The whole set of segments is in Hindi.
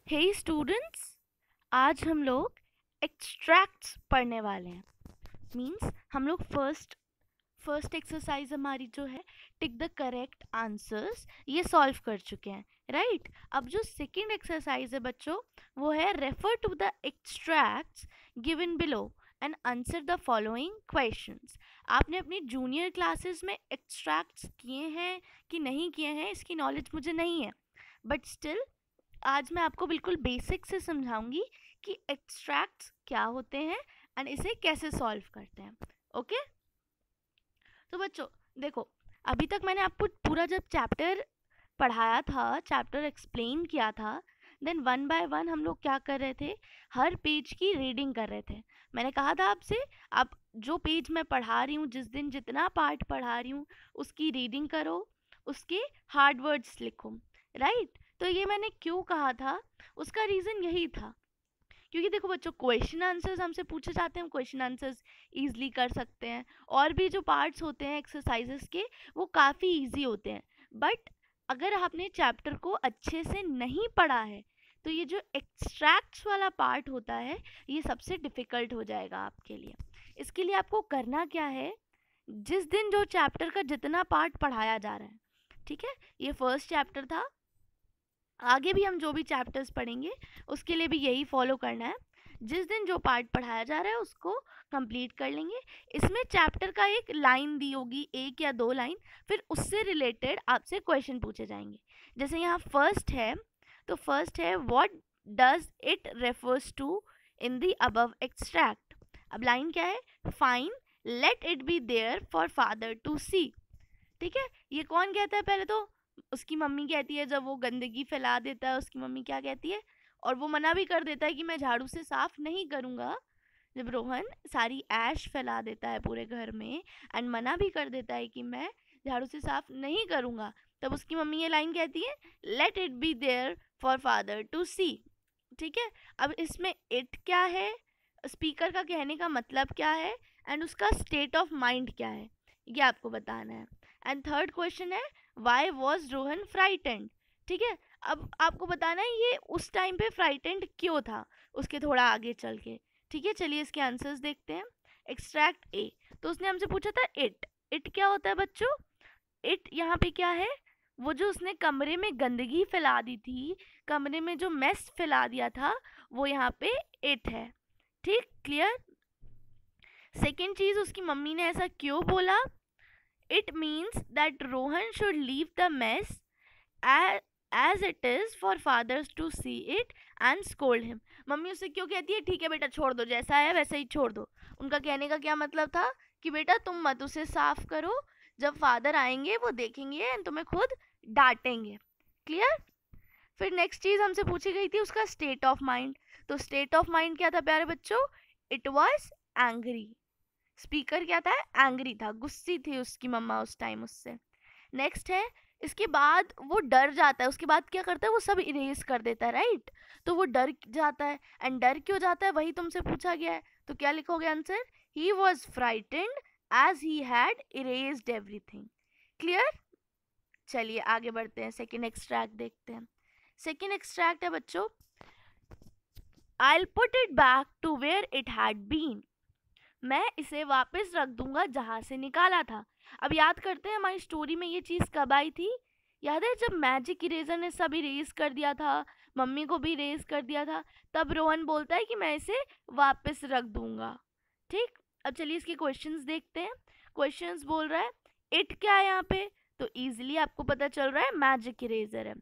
हे स्टूडेंट्स, आज हम लोग एक्सट्रैक्ट्स पढ़ने वाले हैं। मींस हम लोग फर्स्ट एक्सरसाइज हमारी जो है टिक द करेक्ट आंसर्स ये सॉल्व कर चुके हैं, राइट। अब जो सेकंड एक्सरसाइज है बच्चों, वो है refer to the extracts given below and answer the following questions. आपने अपनी जूनियर क्लासेस में एक्सट्रैक्ट्स किए हैं कि नहीं किए हैं इसकी नॉलेज मुझे नहीं है, बट स्टिल आज मैं आपको बिल्कुल बेसिक से समझाऊंगी कि एक्सट्रैक्ट्स क्या होते हैं एंड इसे कैसे सॉल्व करते हैं। ओके, तो बच्चों देखो, अभी तक मैंने आपको पूरा जब चैप्टर पढ़ाया था, चैप्टर एक्सप्लेन किया था, देन वन बाय वन हम लोग क्या कर रहे थे, हर पेज की रीडिंग कर रहे थे। मैंने कहा था आपसे, आप जो पेज मैं पढ़ा रही हूँ, जिस दिन जितना पार्ट पढ़ा रही हूँ उसकी रीडिंग करो, उसके हार्ड वर्ड्स लिखो, राइट। तो ये मैंने क्यों कहा था, उसका रीज़न यही था क्योंकि देखो बच्चों, क्वेश्चन आंसर्स हमसे पूछे जाते हैं, हम क्वेश्चन आंसर्स ईजिली कर सकते हैं, और भी जो पार्ट्स होते हैं एक्सरसाइजेस के वो काफ़ी ईजी होते हैं। बट अगर आपने चैप्टर को अच्छे से नहीं पढ़ा है तो ये जो एक्सट्रैक्ट्स वाला पार्ट होता है ये सबसे डिफ़िकल्ट हो जाएगा आपके लिए। इसके लिए आपको करना क्या है, जिस दिन जो चैप्टर का जितना पार्ट पढ़ाया जा रहा है, ठीक है, ये फर्स्ट चैप्टर था, आगे भी हम जो भी चैप्टर्स पढ़ेंगे उसके लिए भी यही फॉलो करना है। जिस दिन जो पार्ट पढ़ाया जा रहा है उसको कंप्लीट कर लेंगे। इसमें चैप्टर का एक लाइन दी होगी, एक या दो लाइन, फिर उससे रिलेटेड आपसे क्वेश्चन पूछे जाएंगे। जैसे यहाँ फर्स्ट है, तो फर्स्ट है what does it refers to in the above extract. अब लाइन क्या है, fine let it be there for father to see. ठीक है, ये कौन कहता है, पहले तो उसकी मम्मी कहती है, जब वो गंदगी फैला देता है उसकी मम्मी क्या कहती है, और वो मना भी कर देता है कि मैं झाड़ू से साफ नहीं करूँगा। जब रोहन सारी ऐश फैला देता है पूरे घर में एंड मना भी कर देता है कि मैं झाड़ू से साफ नहीं करूँगा, तब उसकी मम्मी ये लाइन कहती है, let it be there for father to see. ठीक है, अब इसमें इट क्या है, स्पीकर का कहने का मतलब क्या है, एंड उसका स्टेट ऑफ माइंड क्या है, ये आपको बताना है। एंड थर्ड क्वेश्चन है वाई वॉज रोहन फ्राइटेंड। ठीक है, अब आपको बताना है ये उस टाइम पे फ्राइटेंड क्यों था, उसके थोड़ा आगे चल के। ठीक है, चलिए इसके आंसर्स देखते हैं। एक्सट्रैक्ट ए, तो उसने हमसे पूछा था इट। इट क्या होता है बच्चों, इट यहाँ पे क्या है, वो जो उसने कमरे में गंदगी फैला दी थी, कमरे में जो मेस फैला दिया था, वो यहाँ पे इट है। ठीक, क्लियर। सेकेंड चीज, उसकी मम्मी ने ऐसा क्यों बोला, it means that Rohan should leave the mess as it is for fathers to see it and scold him। Mummy उससे क्यों कहती है, ठीक है बेटा छोड़ दो, जैसा है वैसे ही छोड़ दो। उनका कहने का क्या मतलब था कि बेटा तुम मत उसे साफ करो, जब फादर आएंगे वो देखेंगे एंड तुम्हें खुद डांटेंगे। क्लियर। फिर नेक्स्ट चीज हमसे पूछी गई थी उसका स्टेट ऑफ माइंड। तो स्टेट ऑफ माइंड क्या था प्यारे बच्चों, इट वाज एंग्री। स्पीकर क्या था, एंग्री था, गुस्सी थी उसकी मम्मा उस टाइम उससे। नेक्स्ट है, इसके बाद वो डर जाता है, उसके बाद क्या करता है, वो सब इरेज कर देता है, राइट। तो वो डर जाता है, एंड डर क्यों जाता है वही तुमसे पूछा गया है, तो क्या लिखोगे आंसर, ही was frightened as he had erased everything. Clear. चलिए आगे बढ़ते हैं, सेकेंड एक्सट्रैक्ट देखते हैं। सेकेंड एक्सट्रैक्ट है बच्चों, I'll put it back to where it had been। मैं इसे वापस रख दूंगा जहां से निकाला था। अब याद करते हैं हमारी स्टोरी में ये चीज़ कब आई थी, याद है जब मैजिक इरेजर ने सब इरेज कर दिया था, मम्मी को भी इरेज कर दिया था, तब रोहन बोलता है कि मैं इसे वापस रख दूंगा। ठीक, अब चलिए इसके क्वेश्चंस देखते हैं। क्वेश्चंस बोल रहा है इट क्या है यहाँ पे, तो इजीली आपको पता चल रहा है मैजिक इरेजर है।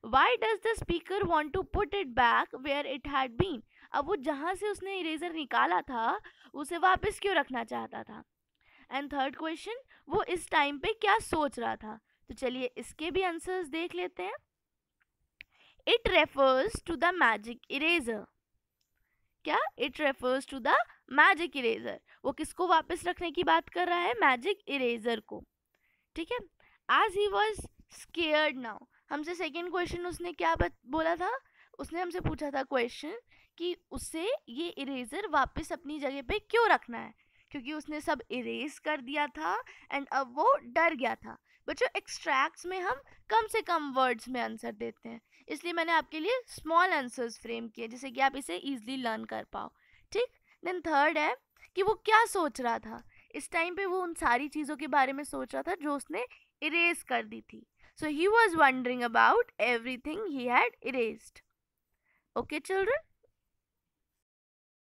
Why does the speaker want to put it back where it had been. अब वो जहाँ से उसने इरेजर निकाला था उसे वापस क्यों रखना चाहता था। एंड थर्ड क्वेश्चन, वो इस टाइम पे क्या सोच रहा था। तो चलिए इसके भी आंसर्स देख लेते हैं। It refers to the magic eraser. क्या, it refers to the magic eraser, वो किसको वापस रखने की बात कर रहा है, मैजिक इरेजर को। ठीक है, as he was scared now, हमसे सेकेंड क्वेश्चन उसने क्या बोला था, उसने हमसे पूछा था क्वेश्चन कि उसे ये इरेजर वापस अपनी जगह पे क्यों रखना है, क्योंकि उसने सब इरेज कर दिया था एंड अब वो डर गया था। बच्चों एक्सट्रैक्ट्स में हम कम से कम वर्ड्स में आंसर देते हैं, इसलिए मैंने आपके लिए स्मॉल आंसर्स फ्रेम किए जिससे कि आप इसे इजीली लर्न कर पाओ। ठीक। देन थर्ड है कि वो क्या सोच रहा था। इस टाइम पे वो उन सारी चीज़ों के बारे में सोच रहा था जो उसने इरेज कर दी थी। So he was wondering about everything he had erased. Okay children.